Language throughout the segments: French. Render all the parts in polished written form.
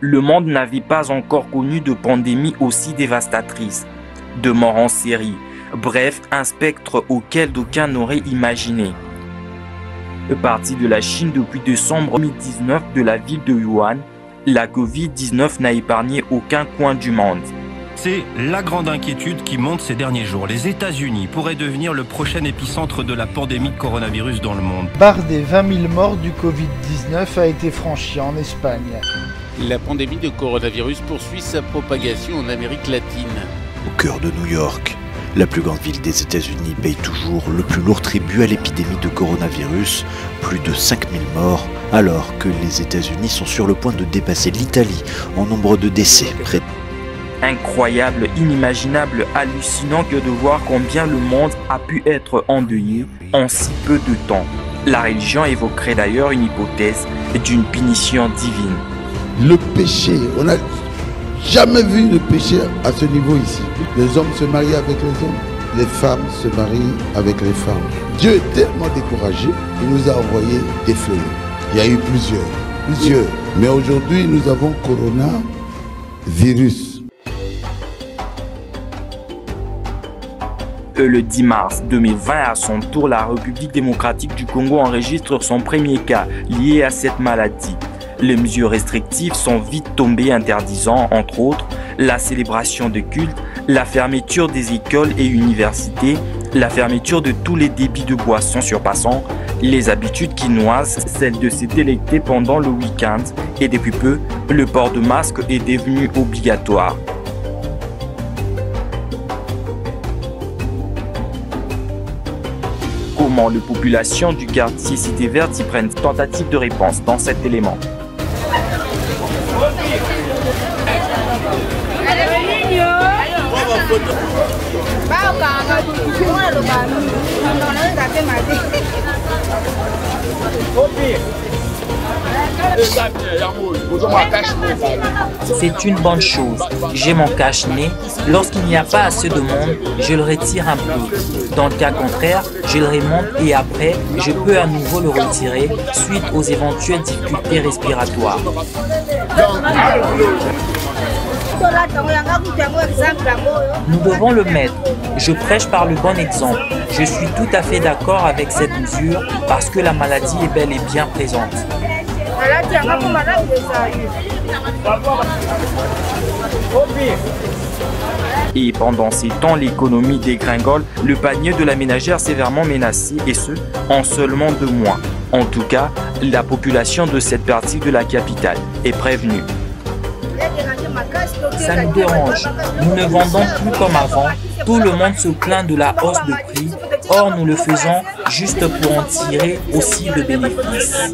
Le monde n'avait pas encore connu de pandémie aussi dévastatrice, de morts en série, bref, un spectre auquel d'aucuns n'auraient imaginé. Parti de la Chine depuis décembre 2019 de la ville de Wuhan, la Covid-19 n'a épargné aucun coin du monde. C'est la grande inquiétude qui monte ces derniers jours. Les États-Unis pourraient devenir le prochain épicentre de la pandémie de coronavirus dans le monde. La barre des 20 000 morts du Covid-19 a été franchie en Espagne. La pandémie de coronavirus poursuit sa propagation en Amérique latine. Au cœur de New York, la plus grande ville des États-Unis paye toujours le plus lourd tribut à l'épidémie de coronavirus, plus de 5000 morts, alors que les États-Unis sont sur le point de dépasser l'Italie en nombre de décès. Incroyable, inimaginable, hallucinant que de voir combien le monde a pu être endeuillé en si peu de temps. La religion évoquerait d'ailleurs une hypothèse d'une punition divine. Le péché, on n'a jamais vu le péché à ce niveau ici. Les hommes se marient avec les hommes, les femmes se marient avec les femmes. Dieu est tellement découragé, il nous a envoyé des fléaux. Il y a eu plusieurs. Mais aujourd'hui, nous avons coronavirus. Le 10 mars 2020, à son tour, la République démocratique du Congo enregistre son premier cas lié à cette maladie. Les mesures restrictives sont vite tombées, interdisant, entre autres, la célébration de cultes, la fermeture des écoles et universités, la fermeture de tous les débits de boissons surpassant les habitudes quinoises, celle de se délecter pendant le week-end, et depuis peu, le port de masque est devenu obligatoire. Comment les populations du quartier Cité Verte y prennent tentative de réponse dans cet élément. C'est une bonne chose. J'ai mon cache-nez. Lorsqu'il n'y a pas assez de monde, je le retire un peu. Dans le cas contraire, je le remonte et après, je peux à nouveau le retirer suite aux éventuelles difficultés respiratoires. Nous devons le mettre. Je prêche par le bon exemple. Je suis tout à fait d'accord avec cette mesure parce que la maladie est bel et bien présente. Et pendant ces temps, l'économie dégringole, le panier de la ménagère sévèrement menacé, et ce, en seulement 2 mois. En tout cas, la population de cette partie de la capitale est prévenue. Ça nous dérange. Nous ne vendons plus comme avant. Tout le monde se plaint de la hausse de prix. Or, nous le faisons juste pour en tirer aussi de bénéfices.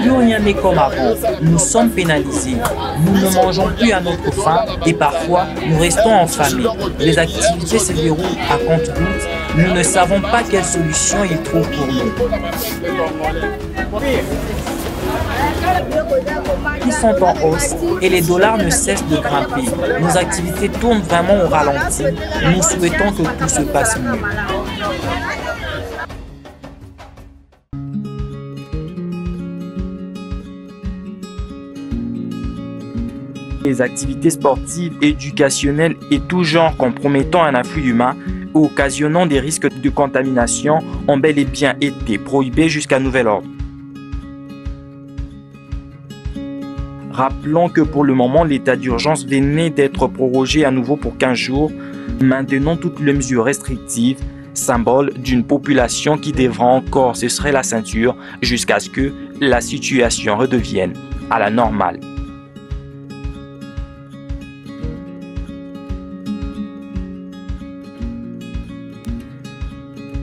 Plus rien n'est comme avant. Nous sommes pénalisés. Nous ne mangeons plus à notre faim et parfois nous restons affamés. Les activités se déroulent à compte-gouttes. Nous ne savons pas quelle solution ils trouvent pour nous. Ils sont en hausse et les dollars ne cessent de grimper. Nos activités tournent vraiment au ralenti. Nous souhaitons que tout se passe mieux. Les activités sportives, éducationnelles et tout genre compromettant un afflux humain, occasionnant des risques de contamination, ont bel et bien été prohibées jusqu'à nouvel ordre. Rappelons que pour le moment, l'état d'urgence venait d'être prorogé à nouveau pour 15 jours, maintenant toutes les mesures restrictives, symbole d'une population qui devra encore se serrer la ceinture jusqu'à ce que la situation redevienne à la normale.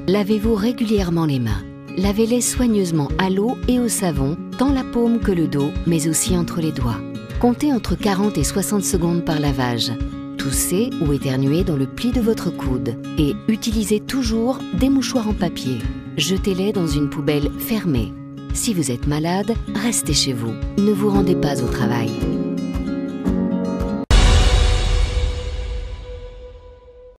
Lavez-vous régulièrement les mains. Lavez-les soigneusement à l'eau et au savon, tant la paume que le dos, mais aussi entre les doigts. Comptez entre 40 et 60 secondes par lavage. Toussez ou éternuez dans le pli de votre coude et utilisez toujours des mouchoirs en papier. Jetez-les dans une poubelle fermée. Si vous êtes malade, restez chez vous. Ne vous rendez pas au travail.